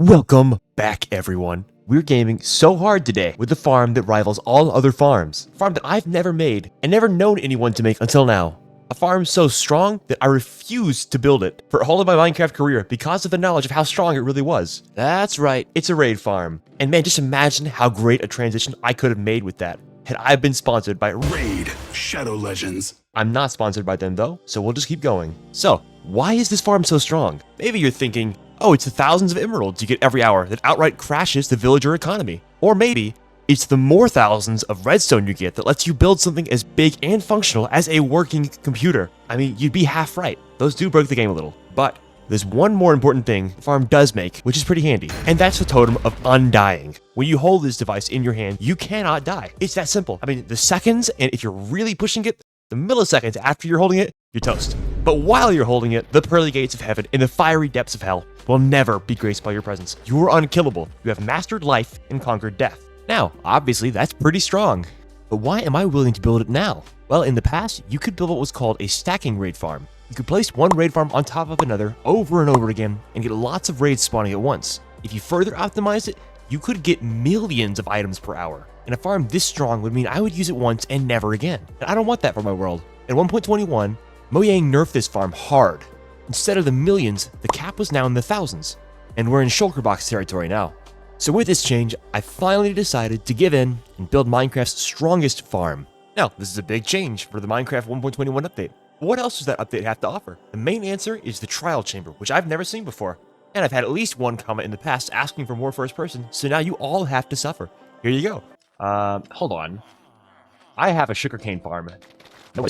Welcome back, everyone. We're gaming so hard today with a farm that rivals all other farms. A farm that I've never made and never known anyone to make until now. A farm so strong that I refused to build it for all of my Minecraft career because of the knowledge of how strong it really was. That's right, it's a raid farm. And man, just imagine how great a transition I could have made with that had I been sponsored by Raid Shadow Legends. I'm not sponsored by them though, so we'll just keep going. So, why is this farm so strong? Maybe you're thinking, oh, it's the thousands of emeralds you get every hour that outright crashes the villager economy. Or maybe it's the more thousands of redstone you get that lets you build something as big and functional as a working computer. I mean, you'd be half right. Those do break the game a little. But there's one more important thing the farm does make, which is pretty handy, and that's the totem of undying. When you hold this device in your hand, you cannot die. It's that simple. I mean, the seconds, and if you're really pushing it, the milliseconds after you're holding it, you're toast. But while you're holding it, the pearly gates of heaven and the fiery depths of hell will never be graced by your presence. You are unkillable. You have mastered life and conquered death. Now, obviously, that's pretty strong. But why am I willing to build it now? Well, in the past, you could build what was called a stacking raid farm. You could place one raid farm on top of another over and over again and get lots of raids spawning at once. If you further optimize it, you could get millions of items per hour. And a farm this strong would mean I would use it once and never again. And I don't want that for my world. At 1.21, Mojang nerfed this farm hard. Instead of the millions, the cap was now in the thousands. And we're in shulker box territory now. So with this change, I finally decided to give in and build Minecraft's strongest farm. Now, this is a big change for the Minecraft 1.21 update. What else does that update have to offer? The main answer is the trial chamber, which I've never seen before. And I've had at least one comment in the past asking for more first person, so now you all have to suffer. Here you go. Hold on. I have a sugarcane farm. No way.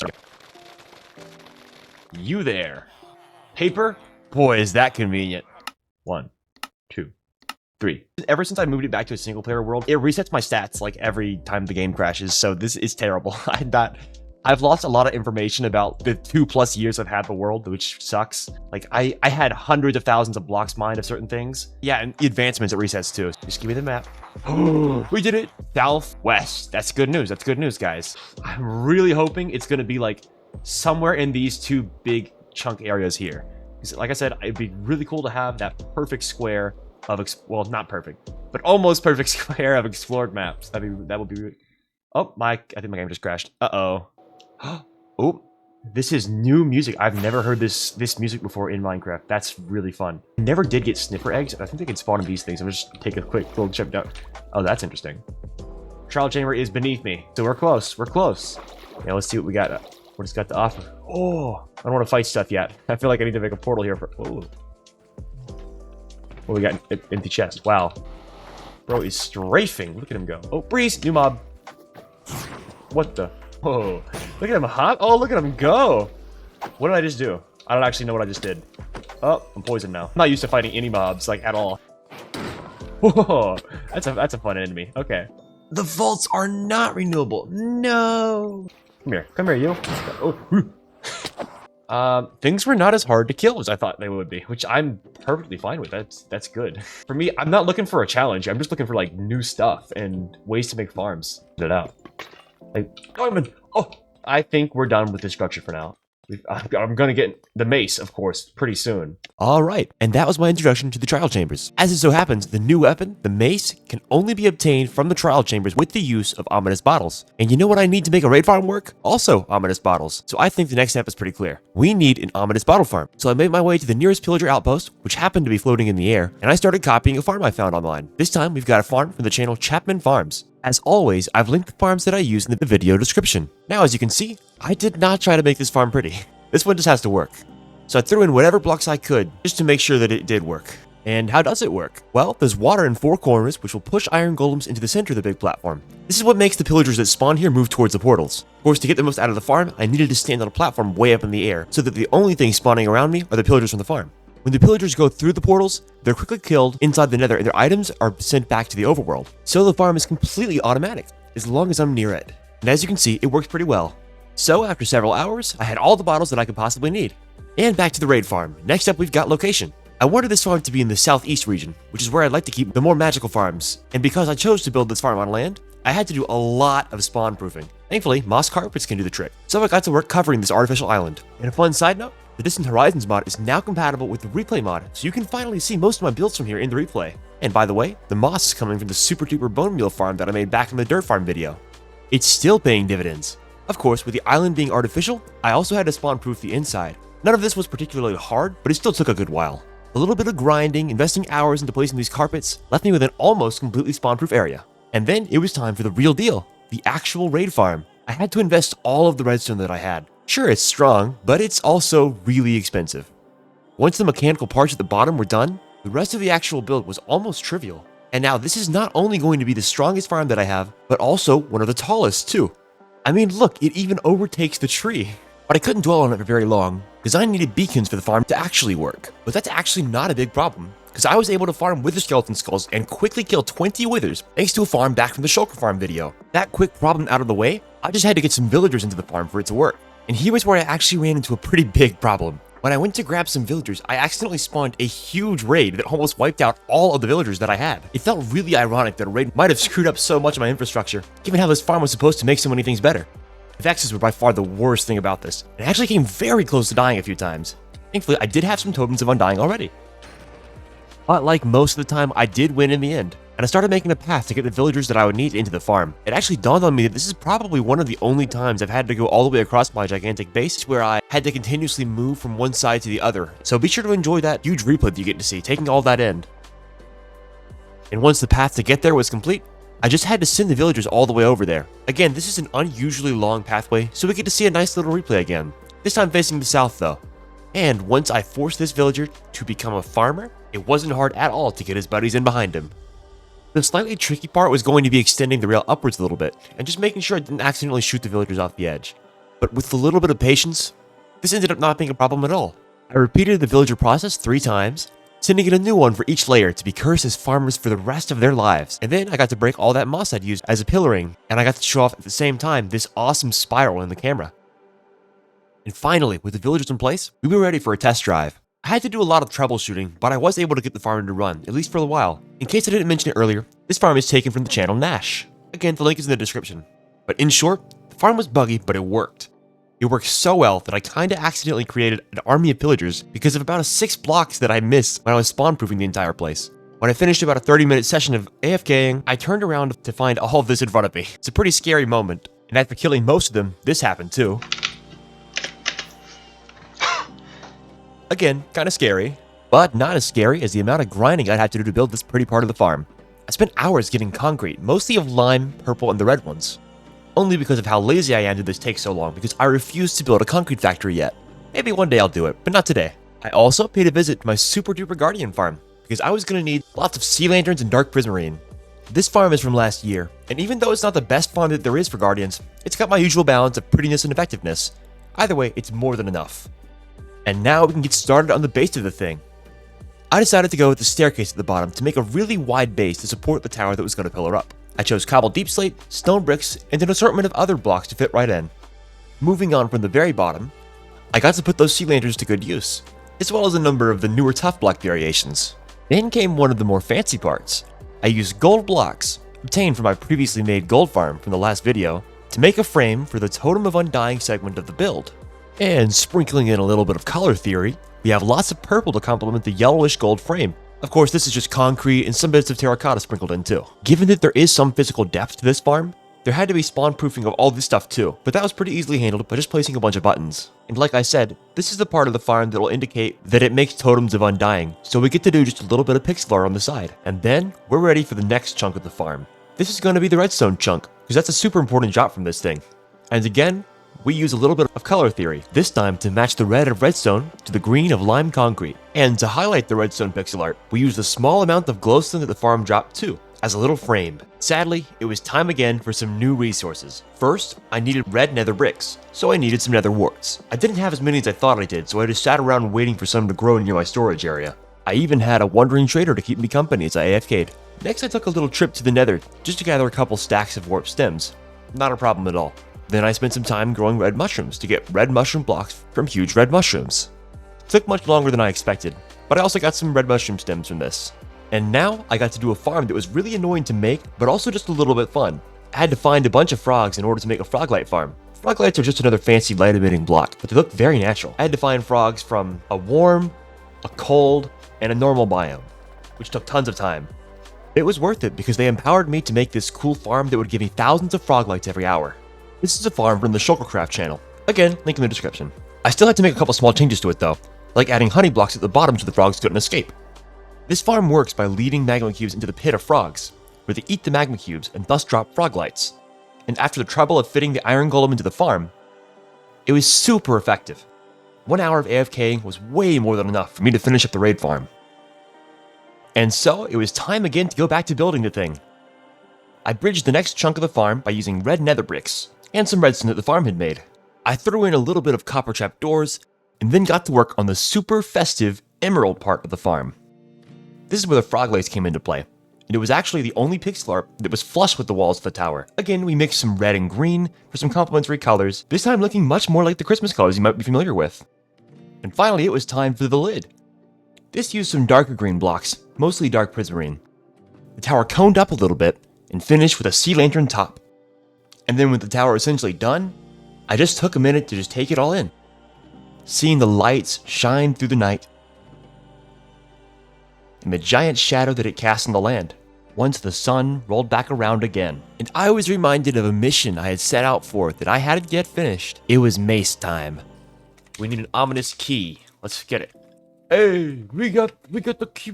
You there. Paper? Boy, is that convenient. 1, 2, 3. Ever since I moved it back to a single player world, it resets my stats like every time the game crashes, so this is terrible. I've lost a lot of information about the 2+ years I've had the world, which sucks. Like, I had hundreds of thousands of blocks mined of certain things. Yeah, and the advancements it resets too. Just give me the map. We did it! Southwest. That's good news. That's good news, guys. I'm really hoping it's gonna be like somewhere in these two big chunk areas here. Because like I said, it'd be really cool to have that perfect square of, well, not perfect, but almost perfect square of explored maps. That would be really... Oh, I think my game just crashed. Uh-oh. Oh, this is new music. I've never heard this music before in Minecraft. That's really fun. I never did get sniffer eggs. I think they can spawn in these things. I'm just take a quick little check down. Oh, that's interesting. Trial chamber is beneath me, so we're close. We're close. Now let's see what we got. What it's got to offer. Oh, I don't want to fight stuff yet. I feel like I need to make a portal here for. Oh, what we got? Empty chest. Wow, bro is strafing. Look at him go. Oh, breeze, new mob. What the? Whoa, look at him hop. Oh, look at him go. What did I just do? I don't actually know what I just did. Oh, I'm poisoned now. I'm not used to fighting any mobs, like, at all. Whoa, that's a fun enemy. Okay. The vaults are not renewable. No. Come here, you. Oh. Things were not as hard to kill as I thought they would be, which I'm perfectly fine with. That's good. For me, I'm not looking for a challenge. I'm just looking for, like, new stuff and ways to make farms. Get it out. Diamond! Oh! I think we're done with this structure for now. I'm gonna get the mace, of course, pretty soon. Alright, and that was my introduction to the trial chambers. As it so happens, the new weapon, the mace, can only be obtained from the trial chambers with the use of ominous bottles. And you know what I need to make a raid farm work? Also ominous bottles. So I think the next step is pretty clear. We need an ominous bottle farm. So I made my way to the nearest pillager outpost, which happened to be floating in the air, and I started copying a farm I found online. This time, we've got a farm from the channel Chapman Farms. As always, I've linked the farms that I use in the video description. Now, as you can see, I did not try to make this farm pretty. This one just has to work. So I threw in whatever blocks I could just to make sure that it did work. And how does it work? Well, there's water in 4 corners, which will push iron golems into the center of the big platform. This is what makes the pillagers that spawn here move towards the portals. Of course, to get the most out of the farm, I needed to stand on a platform way up in the air, so that the only thing spawning around me are the pillagers from the farm. When the pillagers go through the portals, they're quickly killed inside the nether and their items are sent back to the overworld. So the farm is completely automatic, as long as I'm near it. And as you can see, it works pretty well. So after several hours, I had all the bottles that I could possibly need. And back to the raid farm. Next up, we've got location. I wanted this farm to be in the southeast region, which is where I'd like to keep the more magical farms. And because I chose to build this farm on land, I had to do a lot of spawn proofing. Thankfully, moss carpets can do the trick. So I got to work covering this artificial island. And a fun side note, The Distant Horizons mod is now compatible with the replay mod, so you can finally see most of my builds from here in the replay. And by the way, the moss is coming from the super duper bone meal farm that I made back in the dirt farm video. It's still paying dividends. Of course, with the island being artificial, I also had to spawn proof the inside. None of this was particularly hard, but it still took a good while. A little bit of grinding, investing hours into placing these carpets, left me with an almost completely spawn-proof area. And then it was time for the real deal, the actual raid farm. I had to invest all of the redstone that I had. Sure, it's strong, but it's also really expensive. Once the mechanical parts at the bottom were done, the rest of the actual build was almost trivial. And now this is not only going to be the strongest farm that I have, but also one of the tallest too. I mean, look, it even overtakes the tree. But I couldn't dwell on it for very long, because I needed beacons for the farm to actually work. But that's actually not a big problem, because I was able to farm wither skeleton skulls and quickly kill 20 withers thanks to a farm back from the shulker farm video. That quick problem out of the way, I just had to get some villagers into the farm for it to work. And here is where I actually ran into a pretty big problem. When I went to grab some villagers, I accidentally spawned a huge raid that almost wiped out all of the villagers that I had. It felt really ironic that a raid might have screwed up so much of my infrastructure, given how this farm was supposed to make so many things better. The vexes were by far the worst thing about this, and I actually came very close to dying a few times. Thankfully, I did have some totems of undying already. But like most of the time, I did win in the end, and I started making a path to get the villagers that I would need into the farm. It actually dawned on me that this is probably one of the only times I've had to go all the way across my gigantic base, where I had to continuously move from one side to the other. So be sure to enjoy that huge replay that you get to see, taking all that in. And once the path to get there was complete, I just had to send the villagers all the way over there. Again, this is an unusually long pathway, so we get to see a nice little replay again. This time facing the south though. And once I forced this villager to become a farmer, it wasn't hard at all to get his buddies in behind him. The slightly tricky part was going to be extending the rail upwards a little bit, and just making sure I didn't accidentally shoot the villagers off the edge. But with a little bit of patience, this ended up not being a problem at all. I repeated the villager process 3 times, sending in a new one for each layer to be cursed as farmers for the rest of their lives. And then I got to break all that moss I'd used as a pillaring, and I got to show off at the same time this awesome spiral in the camera. And finally, with the villagers in place, we were ready for a test drive. I had to do a lot of troubleshooting, but I was able to get the farm to run, at least for a while. In case I didn't mention it earlier, this farm is taken from the channel Nash. Again, the link is in the description. But in short, the farm was buggy, but it worked. It worked so well that I kinda accidentally created an army of pillagers because of about 6 blocks that I missed when I was spawn proofing the entire place. When I finished about a 30-minute session of AFKing, I turned around to find all of this in front of me. It's a pretty scary moment, and after killing most of them, this happened too. Again, kinda scary, but not as scary as the amount of grinding I'd have to do to build this pretty part of the farm. I spent hours getting concrete, mostly of lime, purple, and the red ones. Only because of how lazy I am did this take so long, because I refuse to build a concrete factory yet. Maybe one day I'll do it, but not today. I also paid a visit to my super duper guardian farm, because I was going to need lots of sea lanterns and dark prismarine. This farm is from last year, and even though it's not the best farm that there is for guardians, it's got my usual balance of prettiness and effectiveness. Either way, it's more than enough. And now we can get started on the base of the thing. I decided to go with the staircase at the bottom to make a really wide base to support the tower that was going to pillar up. I chose cobble deep slate, stone bricks, and an assortment of other blocks to fit right in. Moving on from the very bottom, I got to put those sea lanterns to good use, as well as a number of the newer tough block variations. Then came one of the more fancy parts. I used gold blocks, obtained from my previously made gold farm from the last video, to make a frame for the Totem of Undying segment of the build. And sprinkling in a little bit of color theory, we have lots of purple to complement the yellowish gold frame. Of course, this is just concrete and some bits of terracotta sprinkled in too. Given that there is some physical depth to this farm, there had to be spawn proofing of all this stuff too, but that was pretty easily handled by just placing a bunch of buttons. And like I said, this is the part of the farm that will indicate that it makes totems of undying, so we get to do just a little bit of pixel art on the side. And then, we're ready for the next chunk of the farm. This is going to be the redstone chunk, because that's a super important drop from this thing. And again, we use a little bit of color theory, this time to match the red of redstone to the green of lime concrete. And to highlight the redstone pixel art, we used a small amount of glowstone that the farm dropped too, as a little frame. Sadly, it was time again for some new resources. First, I needed red nether bricks, so I needed some nether warts. I didn't have as many as I thought I did, so I just sat around waiting for some to grow near my storage area. I even had a wandering trader to keep me company as I AFK'd. Next, I took a little trip to the nether just to gather a couple stacks of warp stems. Not a problem at all. Then I spent some time growing red mushrooms to get red mushroom blocks from huge red mushrooms. It took much longer than I expected, but I also got some red mushroom stems from this. And now I got to do a farm that was really annoying to make, but also just a little bit fun. I had to find a bunch of frogs in order to make a frog light farm. Frog lights are just another fancy light emitting block, but they look very natural. I had to find frogs from a warm, a cold, and a normal biome, which took tons of time. It was worth it because they empowered me to make this cool farm that would give me thousands of frog lights every hour. This is a farm from the Shulkercraft channel. Again, link in the description. I still had to make a couple small changes to it though, like adding honey blocks at the bottom so the frogs couldn't escape. This farm works by leading magma cubes into the pit of frogs, where they eat the magma cubes and thus drop frog lights. And after the trouble of fitting the iron golem into the farm, it was super effective. 1 hour of AFKing was way more than enough for me to finish up the raid farm. And so it was time again to go back to building the thing. I bridged the next chunk of the farm by using red nether bricks and some redstone that the farm had made. I threw in a little bit of copper trap doors and then got to work on the super festive emerald part of the farm. This is where the frog lights came into play, and it was actually the only pixel art that was flush with the walls of the tower. Again, we mixed some red and green for some complementary colors, this time looking much more like the Christmas colors you might be familiar with. And finally, it was time for the lid. This used some darker green blocks, mostly dark prismarine. The tower coned up a little bit and finished with a sea lantern top. And then with the tower essentially done, I just took a minute to just take it all in. Seeing the lights shine through the night and the giant shadow that it cast on the land once the sun rolled back around again. And I was reminded of a mission I had set out for that I hadn't yet finished. It was mace time. We need an ominous key. Let's get it. Hey, we got the key,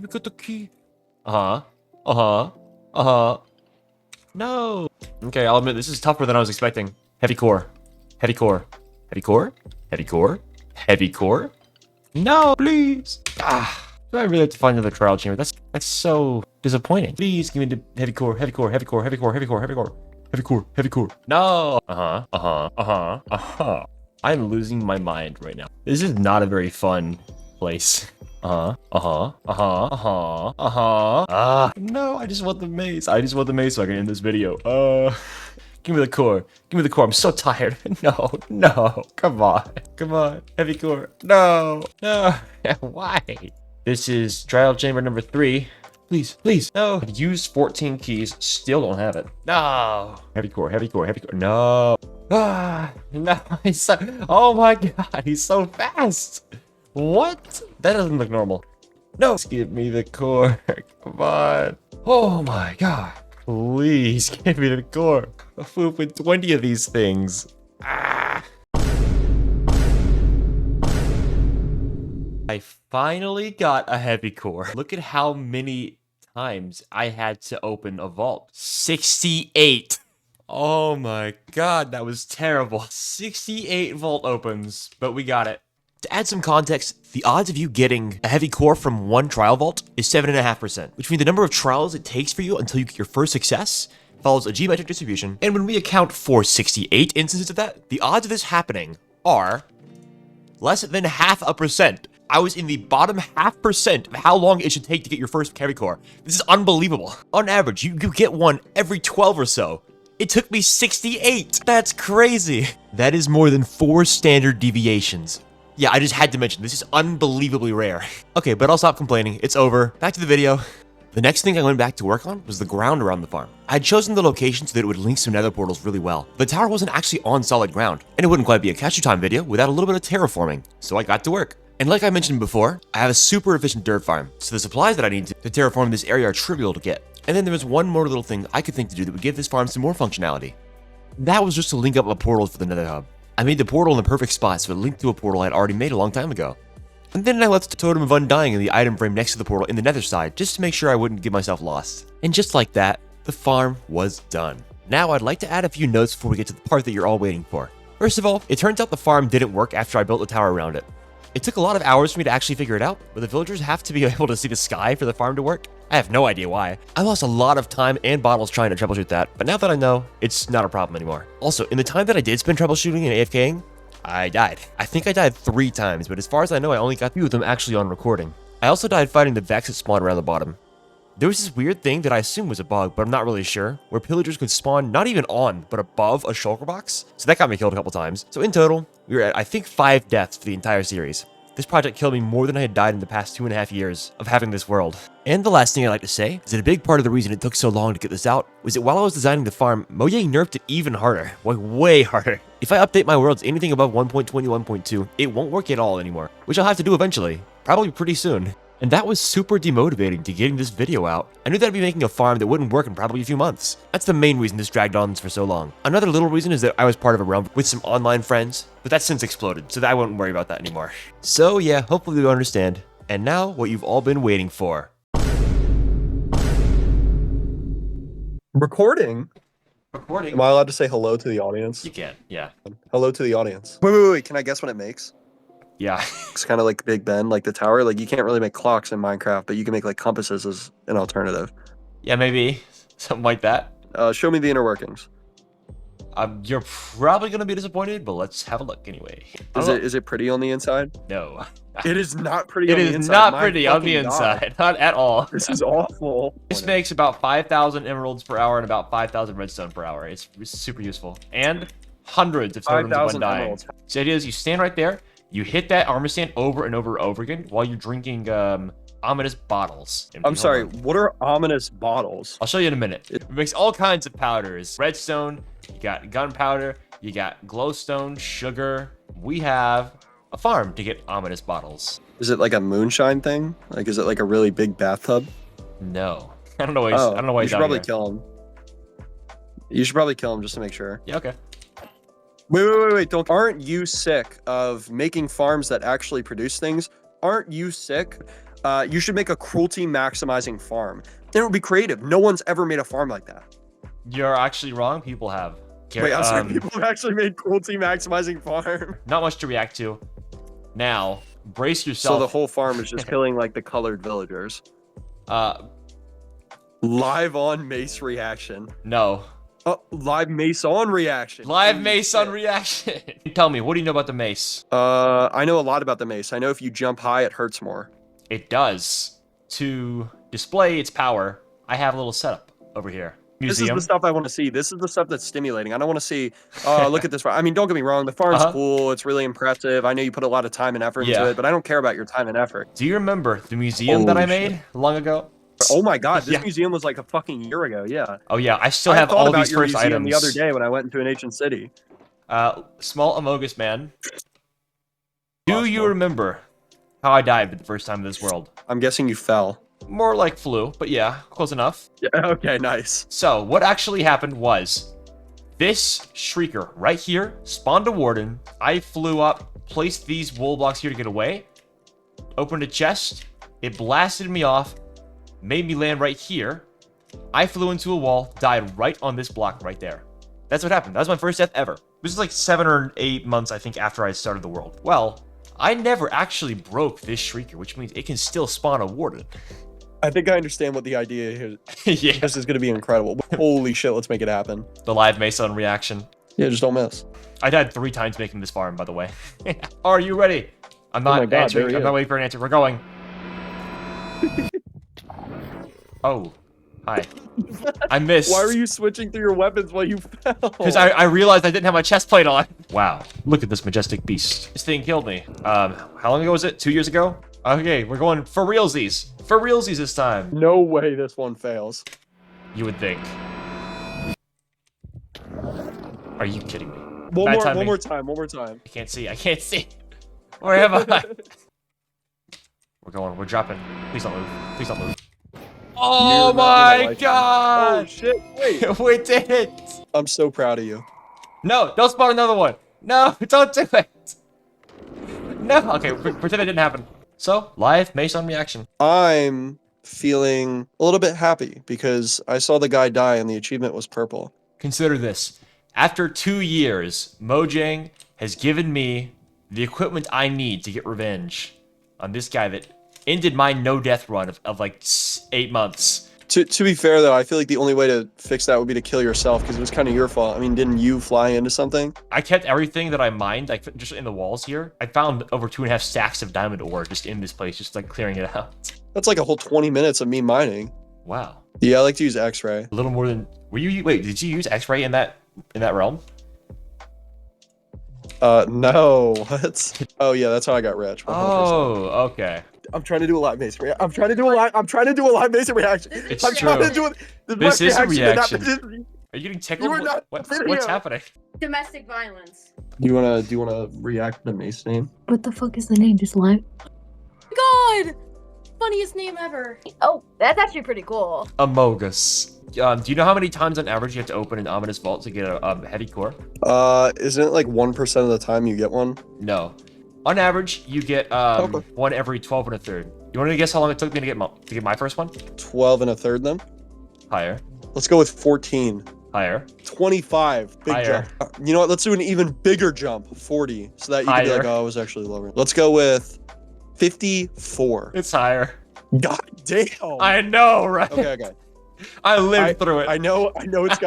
No. Okay, I'll admit this is tougher than I was expecting. Heavy core. Heavy core. Heavy core. Heavy core. Heavy core. No, please. Do I really have to find another trial chamber? That's so disappointing. Please give me the heavy core, heavy core, heavy core, heavy core, heavy core, heavy core, heavy core, heavy core. No. I'm losing my mind right now. This is not a very fun place. No, I just want the mace. I just want the mace so I can end this video. Give me the core. Give me the core. I'm so tired. No. Come on. Heavy core. No. Why? This is trial chamber number 3. Please. No. I've used 14 keys. Still don't have it. No. Heavy core. No. No. He's so... Oh my god. He's so fast. What? That doesn't look normal. No. Just give me the core. Come on. Oh my god. Please give me the core. I'll flip with 20 of these things. I finally got a heavy core. Look at how many times I had to open a vault. 68. Oh my god, that was terrible. 68 vault opens, but we got it. To add some context, the odds of you getting a heavy core from one trial vault is 7.5%, which means the number of trials it takes for you until you get your first success follows a geometric distribution, and when we account for 68 instances of that, the odds of this happening are less than 0.5%. I was in the bottom 0.5% of how long it should take to get your first heavy core. This is unbelievable. On average, you get one every 12 or so. It took me 68. That's crazy. That is more than 4 standard deviations. Yeah, I just had to mention, this is unbelievably rare. Okay, but I'll stop complaining. It's over. Back to the video. The next thing I went back to work on was the ground around the farm. I had chosen the location so that it would link some nether portals really well. The tower wasn't actually on solid ground, and it wouldn't quite be a Cashew Time video without a little bit of terraforming, so I got to work. And like I mentioned before, I have a super efficient dirt farm, so the supplies that I need to terraform this area are trivial to get. And then there was one more little thing I could think to do that would give this farm some more functionality. That was just to link up a portal for the nether hub. I made the portal in the perfect spot so it linked to a portal I had already made a long time ago. And then I left the totem of undying in the item frame next to the portal in the nether side just to make sure I wouldn't get myself lost. And just like that, the farm was done. Now I'd like to add a few notes before we get to the part that you're all waiting for. First of all, it turns out the farm didn't work after I built the tower around it. It took a lot of hours for me to actually figure it out, but the villagers have to be able to see the sky for the farm to work. I have no idea why. I lost a lot of time and bottles trying to troubleshoot that, but now that I know, it's not a problem anymore. Also, in the time that I did spend troubleshooting and AFKing, I died. I think I died 3 times, but as far as I know, I only got 2 of them actually on recording. I also died fighting the Vex that spawned around the bottom. There was this weird thing that I assumed was a bug, but I'm not really sure, where pillagers could spawn not even on, but above a shulker box. So that got me killed a couple times. So in total, we were at, I think, 5 deaths for the entire series. This project killed me more than I had died in the past 2.5 years of having this world. And the last thing I'd like to say is that a big part of the reason it took so long to get this out was that while I was designing the farm, Mojang nerfed it even harder. Way harder. If I update my worlds anything above 1.21.2, it won't work at all anymore, which I'll have to do eventually. Probably pretty soon. And that was super demotivating to getting this video out. I knew that I'd be making a farm that wouldn't work in probably a few months. That's the main reason this dragged on for so long. Another little reason is that I was part of a realm with some online friends, but that's since exploded, so that I won't worry about that anymore. So yeah, hopefully you'll understand. And now, what you've all been waiting for. Recording? Am I allowed to say hello to the audience? You can, yeah. Hello to the audience. Wait. Can I guess what it makes? Yeah. It's kind of like Big Ben, like the tower. Like you can't really make clocks in Minecraft, but you can make like compasses as an alternative. Yeah, maybe. Something like that. Show me the inner workings. You're probably going to be disappointed, but let's have a look anyway. Is it pretty on the inside? No. It is not pretty It on the is inside. not pretty on the inside. Not at all. This is awful. This makes about 5,000 emeralds per hour and about 5,000 redstone per hour. It's super useful. And hundreds of totems of undying. Emeralds. So the idea is you stand right there, you hit that armor stand over and over again while you're drinking ominous bottles. I'm sorry, what are ominous bottles? I'll show you in a minute. It makes all kinds of powders. Redstone, you got gunpowder, you got glowstone, sugar. We have a farm to get ominous bottles. Is it like a moonshine thing? Like, is it like a really big bathtub? No. I don't know why he's, I don't know why you he's should down probably here. kill him. You should probably kill him just to make sure. Yeah, okay. Wait. Aren't you sick of making farms that actually produce things? Aren't you sick? You should make a cruelty maximizing farm. Then it would be creative. No one's ever made a farm like that. You're actually wrong. People have. Wait, I'm sorry. People have actually made cruelty maximizing farm. Not much to react to. Now, brace yourself. So the whole farm is just killing like the colored villagers. Live on mace reaction. No. Live mace on reaction. Live mace on reaction. Tell me, what do you know about the mace? I know a lot about the mace. I know if you jump high, it hurts more. It does. To display its power, I have a little setup over here. Museum. This is the stuff I want to see. This is the stuff that's stimulating. I don't want to see, look at this. I mean, don't get me wrong. The farm's cool. It's really impressive. I know you put a lot of time and effort into it, but I don't care about your time and effort. Do you remember the museum that I made long ago? Oh my God, this museum was like a fucking year ago. Yeah. Oh yeah, I still have all these first items. The other day when I went into an ancient city. Small Amogus man. Do you remember how I died for the first time in this world? I'm guessing you fell. More like flu, but yeah, close enough. Yeah, okay, nice. So what actually happened was this shrieker right here spawned a warden. I flew up, placed these wool blocks here to get away, opened a chest, it blasted me off, made me land right here. I flew into a wall, died right on this block right there. That's what happened. That was my first death ever. This is like 7 or 8 months, I think, after I started the world. Well, I never actually broke this shrieker, which means it can still spawn a warden. I think I understand what the idea is. Yeah. This is going to be incredible. Holy shit, let's make it happen. The live mace on reaction. Yeah, just don't miss. I died 3 times making this farm, by the way. Are you ready? I'm not answering. I'm not waiting for an answer. We're going. Oh, hi. I missed. Why were you switching through your weapons while you fell? Because I realized I didn't have my chest plate on. Wow, look at this majestic beast. This thing killed me. How long ago was it? 2 years ago? Okay, we're going for realsies. For realsies this time. No way this one fails. You would think. Are you kidding me? One more time. I can't see. Where am I? We're dropping. Please don't move. Oh my God! Oh shit, wait. We did it! I'm so proud of you. No, don't spawn another one. No, don't do it. No, okay, pretend it didn't happen. So, live mace on reaction. I'm feeling a little bit happy because I saw the guy die and the achievement was purple. Consider this. After 2 years, Mojang has given me the equipment I need to get revenge on this guy that ended my no-death run of like 8 months. To be fair, though, I feel like the only way to fix that would be to kill yourself because it was kind of your fault. I mean, didn't you fly into something? I kept everything that I mined, like just in the walls here. I found over 2.5 stacks of diamond ore just in this place, just like clearing it out. That's like a whole 20 minutes of me mining. Wow. Yeah, I like to use X-ray. A little more than... Wait, did you use X-ray in that realm? No. What? Oh yeah, that's how I got rich. 100%. Oh, okay. I'm trying to do a live mace reaction. I'm trying to do a live mace reaction. It's I'm trying true. to do it. This is a to that- reaction. Are you getting tickled? You are not What's video. happening? Domestic violence. Do you wanna react to the mace name? What the fuck is the name? Just live? God! Funniest name ever. Oh, that's actually pretty cool. Amogus. Do you know how many times on average you have to open an ominous vault to get a heavy core? Isn't it like 1% of the time you get one? No. On average, you get one every 12 and a third. You want to guess how long it took me to get my first one? 12 and a third then? Higher. Let's go with 14. Higher. 25. Big Higher. jump. You know what? Let's do an even bigger jump. 40. So that you can be Higher. like, oh, I was actually lower. Let's go with 54. It's higher. God damn. I know, right? Okay. I lived through it. I know it's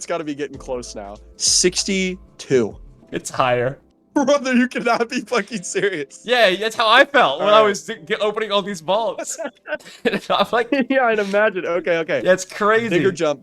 got to be getting close now. 62. It's higher. Brother, you cannot be fucking serious. Yeah, that's how I felt when I Alright. was opening all these vaults. I'm like, Yeah, I'd imagine. Okay. that's crazy. Bigger jump.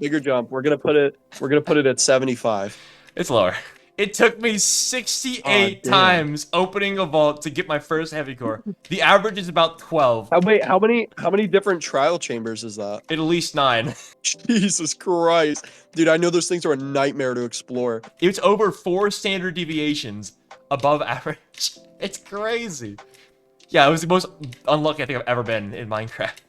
We're gonna put it at 75. It's lower. It took me 68 times opening a vault to get my first heavy core. The average is about 12. How many different trial chambers is that? At least 9. Jesus Christ. Dude, I know those things are a nightmare to explore. It's over 4 standard deviations above average. It's crazy. Yeah, it was the most unlucky I think I've ever been in Minecraft.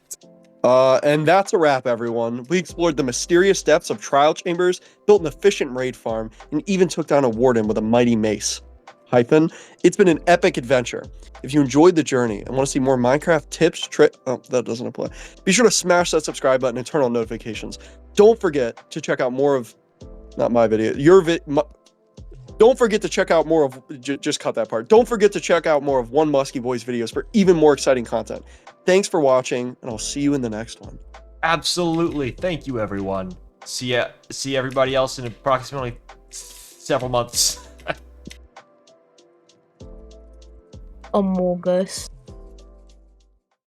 And that's a wrap, everyone. We explored the mysterious depths of trial chambers, built an efficient raid farm, and even took down a warden with a mighty mace. It's been an epic adventure. If you enjoyed the journey and want to see more Minecraft tips, that doesn't apply. Be sure to smash that subscribe button and turn on notifications. Don't forget to check out more of, not my video, don't forget to check out more of, just cut that part. Don't forget to check out more of One Muskie Boys videos for even more exciting content. Thanks for watching, and I'll see you in the next one. Absolutely. Thank you, everyone. See everybody else in approximately several months. Amogus.